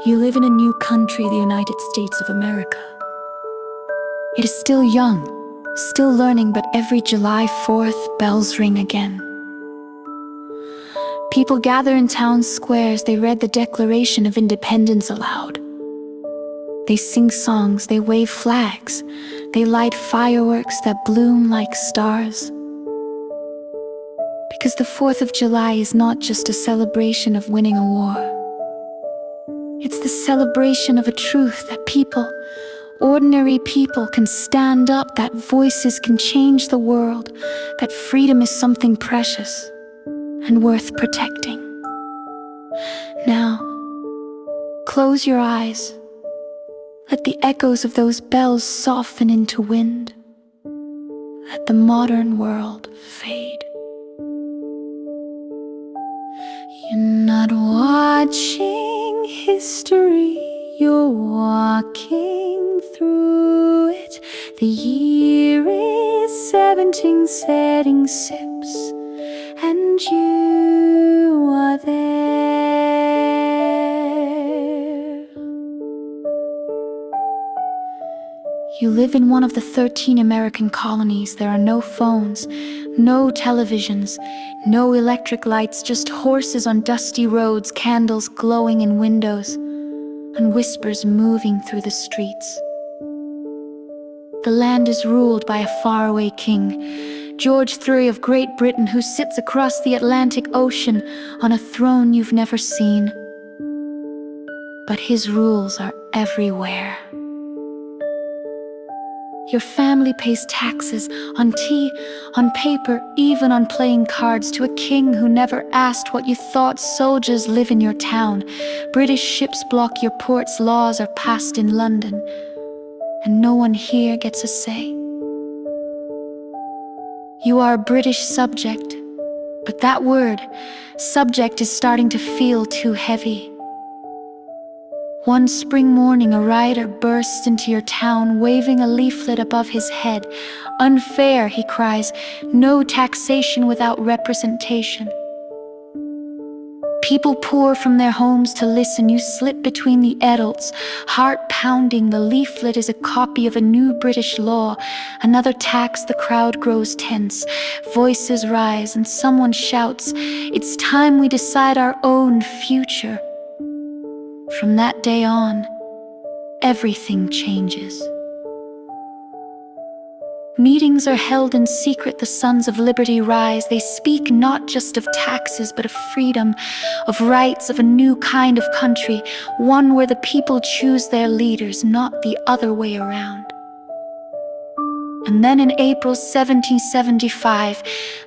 You live in a new country, the United States of America. It is still young, still learning, but every July 4th, bells ring again. People gather in town squares, they read the Declaration of Independence aloud. They sing songs, they wave flags, they light fireworks that bloom like stars. Because the 4th of July is not just a celebration of winning a war. It's the celebration of a truth that people, ordinary people, can stand up, that voices can change the world, that freedom is something precious and worth protecting. Now, close your eyes. Let the echoes of those bells soften into wind. Let the modern world fade. You're not watching history, you're walking through it. The year is 17, setting sips, and you are there. You live in one of the 13 American colonies. There are no phones, no televisions, no electric lights, just horses on dusty roads, candles glowing in windows, and whispers moving through the streets. The land is ruled by a faraway king, George III of Great Britain, who sits across the Atlantic Ocean on a throne you've never seen. But his rules are everywhere. Your family pays taxes on tea, on paper, even on playing cards, to a king who never asked what you thought. Soldiers live in your town. British ships block your ports. Laws are passed in London, and no one here gets a say. You are a British subject, but that word, subject, is starting to feel too heavy. One spring morning, a rider bursts into your town, waving a leaflet above his head. Unfair, he cries, no taxation without representation. People pour from their homes to listen. You slip between the adults, heart pounding. The leaflet is a copy of a new British law. Another tax. The crowd grows tense. Voices rise and someone shouts, "It's time we decide our own future." From that day on, everything changes. Meetings are held in secret. The Sons of Liberty rise. They speak not just of taxes, but of freedom, of rights, of a new kind of country, one where the people choose their leaders, not the other way around. And then in April 1775,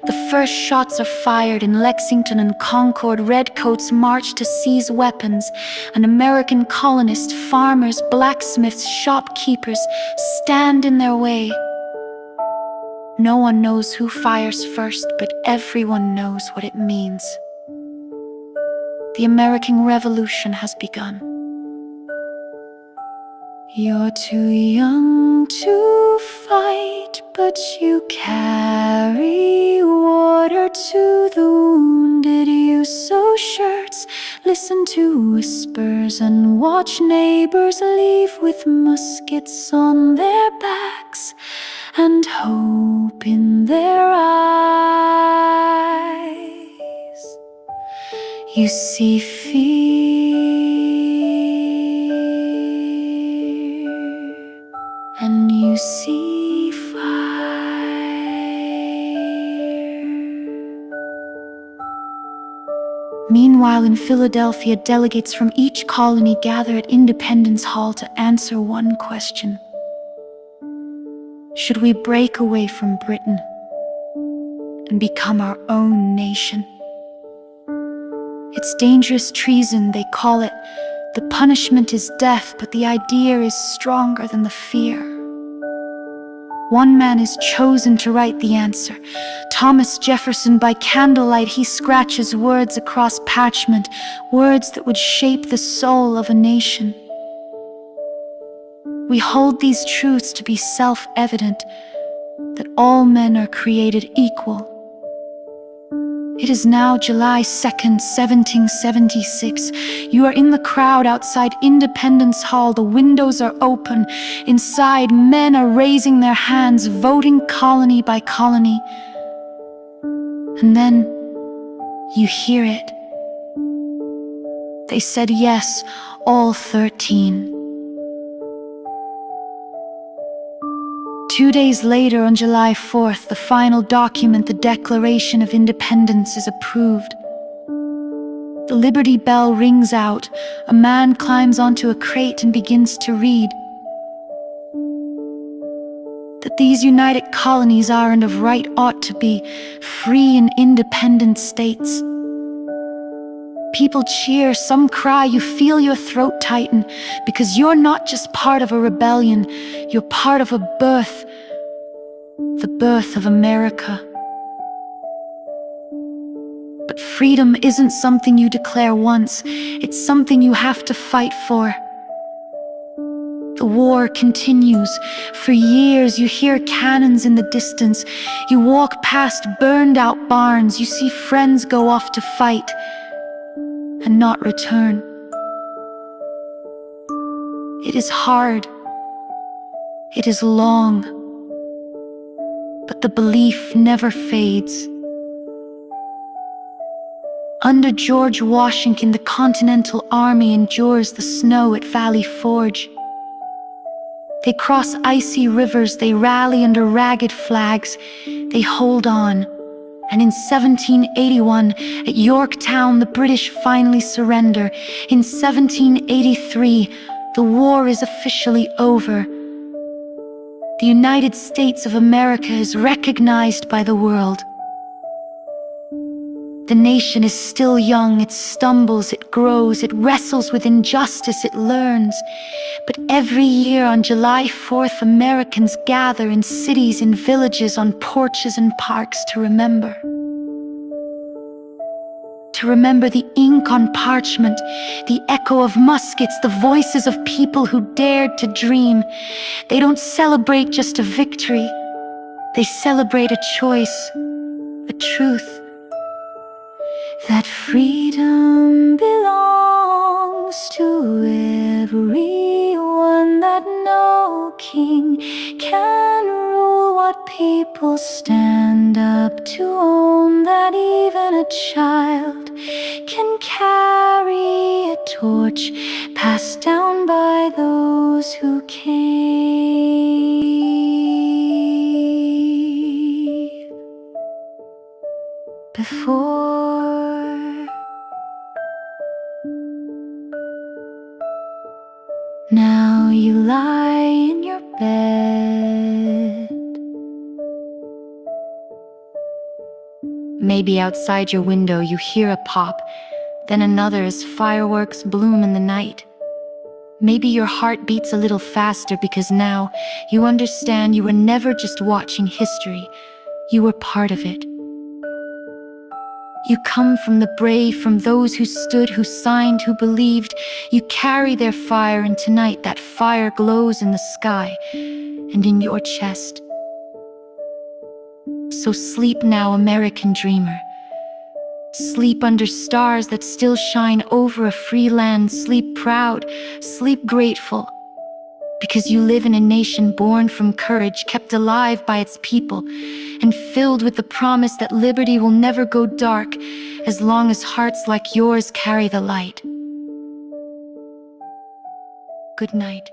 the first shots are fired in Lexington and Concord. Redcoats march to seize weapons. An American colonist, farmers, blacksmiths, shopkeepers stand in their way. No one knows who fires first, but everyone knows what it means. The American Revolution has begun. You're too young to fight, but you carry water to the wounded. You sew shirts, listen to whispers, and watch neighbors leave with muskets on their backs and hope in their eyes. You see fear, and you see fire. Meanwhile, in Philadelphia, delegates from each colony gather at Independence Hall to answer one question. Should we break away from Britain and become our own nation? It's dangerous treason, they call it. The punishment is death, but the idea is stronger than the fear. One man is chosen to write the answer. Thomas Jefferson. By candlelight, he scratches words across parchment, words that would shape the soul of a nation. We hold these truths to be self-evident, that all men are created equal. It is now July 2nd, 1776. You are in the crowd outside Independence Hall. The windows are open. Inside, men are raising their hands, voting colony by colony. And then you hear it. They said yes, all 13. 2 days later, on July 4th, the final document, the Declaration of Independence, is approved. The Liberty Bell rings out. A man climbs onto a crate and begins to read that these united colonies are and of right ought to be free and independent states. People cheer, some cry, you feel your throat tighten, because you're not just part of a rebellion, you're part of a birth, the birth of America. But freedom isn't something you declare once, it's something you have to fight for. The war continues. For years you hear cannons in the distance, you walk past burned out barns, you see friends go off to fight and not return. It is hard, it is long, but the belief never fades. Under George Washington, the Continental Army endures the snow at Valley Forge. They cross icy rivers, they rally under ragged flags, they hold on. And in 1781, at Yorktown, the British finally surrender. In 1783, the war is officially over. The United States of America is recognized by the world. The nation is still young, it stumbles, it grows, it wrestles with injustice, it learns. But every year on July 4th, Americans gather in cities, in villages, on porches and parks to remember. To remember the ink on parchment, the echo of muskets, the voices of people who dared to dream. They don't celebrate just a victory, they celebrate a choice, a truth. That freedom belongs to everyone, that no king can rule what people stand up to own, that even a child can carry a torch passed down by those who came before. Now you lie in your bed. Maybe outside your window you hear a pop, then another as fireworks bloom in the night. Maybe your heart beats a little faster because now you understand you were never just watching history, you were part of it. You come from the brave, from those who stood, who signed, who believed. You carry their fire, and tonight that fire glows in the sky and in your chest. So sleep now, American dreamer. Sleep under stars that still shine over a free land. Sleep proud, sleep grateful, because you live in a nation born from courage, kept alive by its people, and filled with the promise that liberty will never go dark as long as hearts like yours carry the light. Good night.